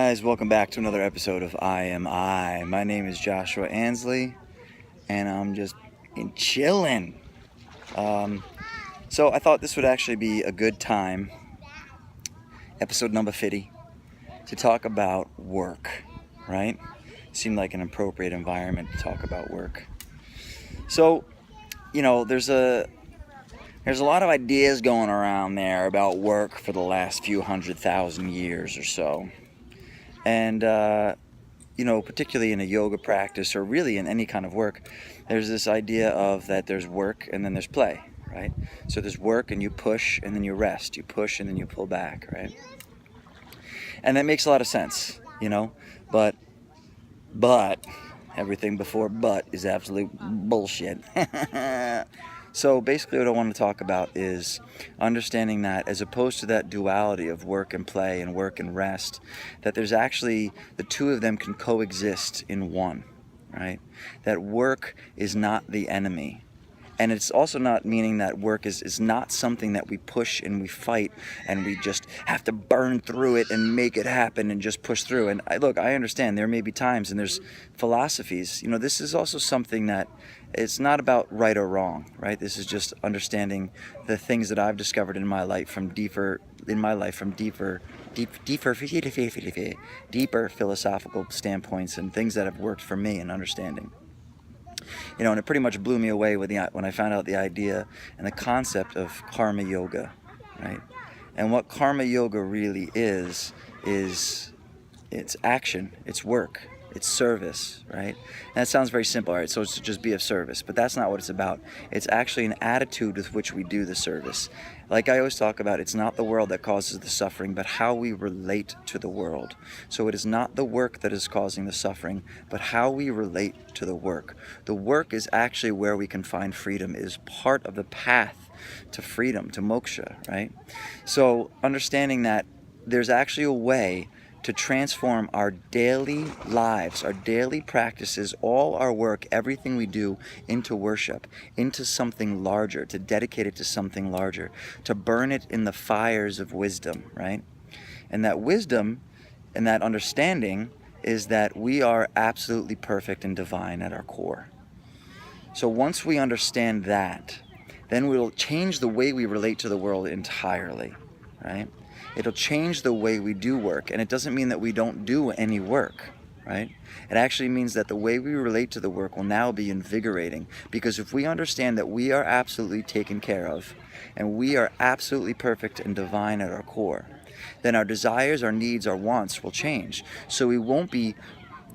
guys, welcome back to another episode of I Am I. My name is Joshua Ansley, and I'm just chilling. So I thought this would actually be a good time, episode number 50, to talk about work, right? Seemed like an appropriate environment to talk about work. So, there's a lot of ideas going around there about work for the last few 100,000 years or so. And, particularly in a yoga practice or really in any kind of work, there's this idea of that there's work and then there's play, right? So there's work and you push and then you rest. You push and then you pull back, right? And that makes a lot of sense, but everything before but is absolute bullshit. So basically what I want to talk about is understanding that as opposed to that duality of work and play and work and rest, that there's actually the two of them can coexist in one, right? That work is not the enemy. And it's also not meaning that work is not something that we push and we fight and we just have to burn through it and make it happen and just push through. And I understand there may be times and there's philosophies. This is also something that it's not about right or wrong, right? This is just understanding the things that I've discovered in my life from deeper philosophical standpoints and things that have worked for me in understanding. And it pretty much blew me away when I found out the idea and the concept of karma yoga, right? And what karma yoga really is it's action, it's work, it's service, right? And that sounds very simple, right? So it's to just be of service, but that's not what it's about. It's actually an attitude with which we do the service. Like I always talk about, it's not the world that causes the suffering, but how we relate to the world. So it is not the work that is causing the suffering, but how we relate to the work. The work is actually where we can find freedom. It is part of the path to freedom, to moksha, right? So understanding that there's actually a way to transform our daily lives, our daily practices, all our work, everything we do into worship, into something larger, to dedicate it to something larger, to burn it in the fires of wisdom, right? And that wisdom and that understanding is that we are absolutely perfect and divine at our core. So once we understand that, then we'll change the way we relate to the world entirely, right? It'll change the way we do work. And it doesn't mean that we don't do any work, right? It actually means that the way we relate to the work will now be invigorating. Because if we understand that we are absolutely taken care of, and we are absolutely perfect and divine at our core, then our desires, our needs, our wants will change. So we won't be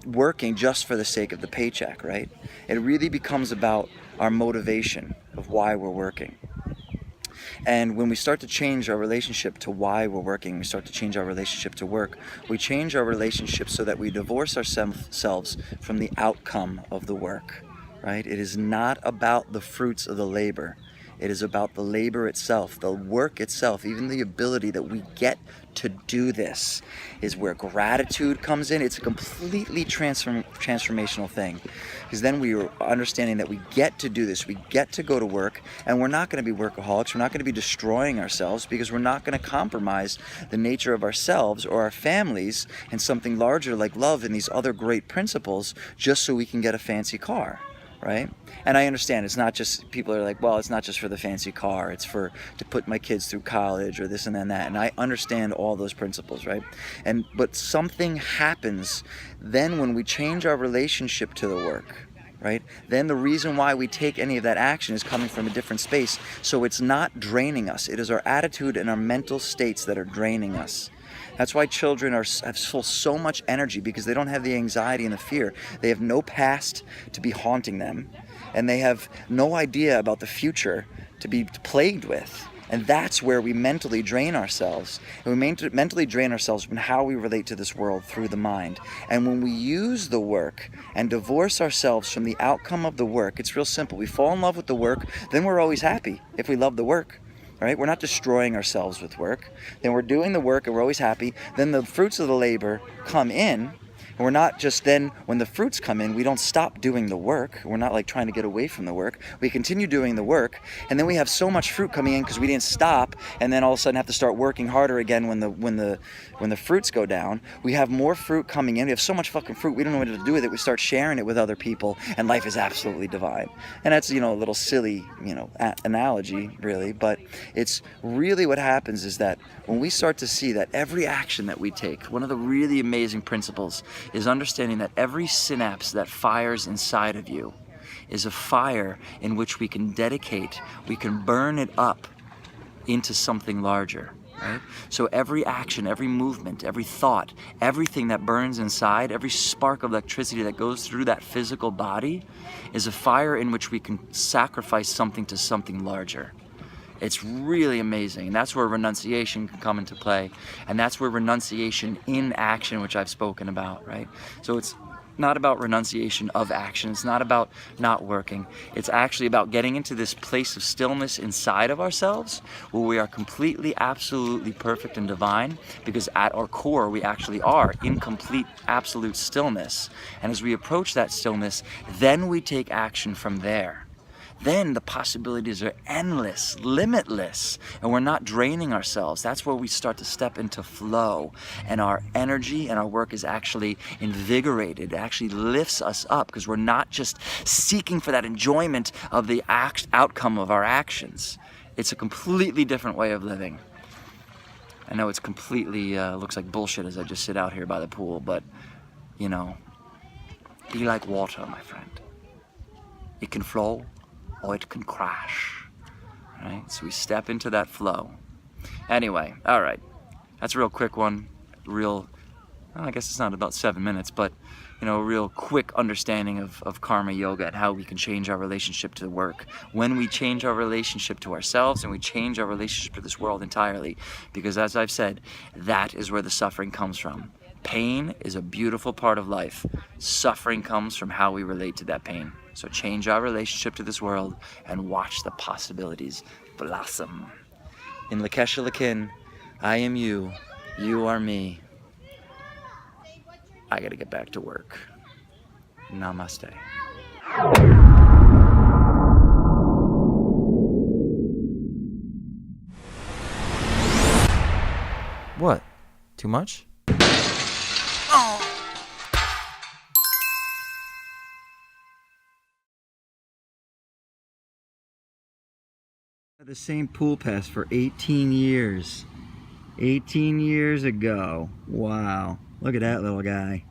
working just for the sake of the paycheck, right? It really becomes about our motivation of why we're working. And when we start to change our relationship to why we're working, we start to change our relationship to work, we change our relationship so that we divorce ourselves from the outcome of the work, right? It is not about the fruits of the labor. It is about the labor itself, the work itself, even the ability that we get to do this is where gratitude comes in. It's a completely transformational thing. Because then we are understanding that we get to do this, we get to go to work, and we're not going to be workaholics, we're not going to be destroying ourselves because we're not going to compromise the nature of ourselves or our families and something larger like love and these other great principles just so we can get a fancy car. Right? And I understand it's not just, people are like, well, it's not just for the fancy car, it's to put my kids through college or this and then that. And I understand all those principles, right? But something happens then when we change our relationship to the work, right? Then the reason why we take any of that action is coming from a different space. So it's not draining us. It is our attitude and our mental states that are draining us. That's why children have so much energy, because they don't have the anxiety and the fear. They have no past to be haunting them, and they have no idea about the future to be plagued with. And that's where we mentally drain ourselves. And we mentally drain ourselves from how we relate to this world through the mind. And when we use the work and divorce ourselves from the outcome of the work, it's real simple. We fall in love with the work, then we're always happy if we love the work. Right? We're not destroying ourselves with work. Then we're doing the work and we're always happy. Then the fruits of the labor come in, And we're not just then, when the fruits come in, we don't stop doing the work. We're not like trying to get away from the work. We continue doing the work, and then we have so much fruit coming in because we didn't stop, and then all of a sudden have to start working harder again when the fruits go down. We have more fruit coming in. We have so much fucking fruit, we don't know what to do with it. We start sharing it with other people, and life is absolutely divine. And that's, you know, a little silly, you know, analogy, really, but it's really what happens is that when we start to see that every action that we take, one of the really amazing principles is understanding that every synapse that fires inside of you is a fire in which we can dedicate, we can burn it up into something larger. Right? So every action, every movement, every thought, everything that burns inside, every spark of electricity that goes through that physical body is a fire in which we can sacrifice something to something larger. It's really amazing, and that's where renunciation can come into play, and that's where renunciation in action, which I've spoken about, right? So it's not about renunciation of action, it's not about not working, it's actually about getting into this place of stillness inside of ourselves where we are completely, absolutely perfect and divine, because at our core we actually are in complete, absolute stillness. And as we approach that stillness, then we take action from there. Then the possibilities are endless, limitless, and we're not draining ourselves. That's where we start to step into flow, and our energy and our work is actually invigorated. It actually lifts us up because we're not just seeking for that enjoyment of the outcome of our actions. It's a completely different way of living. I know it's completely looks like bullshit as I just sit out here by the pool, but you know, be like water, my friend. It can flow or it can crash, right? So we step into that flow. Anyway, all right, that's a real quick one, well, I guess it's not about 7 minutes, but you know, a real quick understanding of karma yoga and how we can change our relationship to the work. When we change our relationship to ourselves and we change our relationship to this world entirely, because as I've said, that is where the suffering comes from. Pain is a beautiful part of life. Suffering comes from how we relate to that pain. So change our relationship to this world and watch the possibilities blossom. In Lakesha Lakin, I am you, you are me. I gotta get back to work. Namaste. What? Too much? The same pool pass for 18 years. 18 years ago. Wow. Look at that little guy.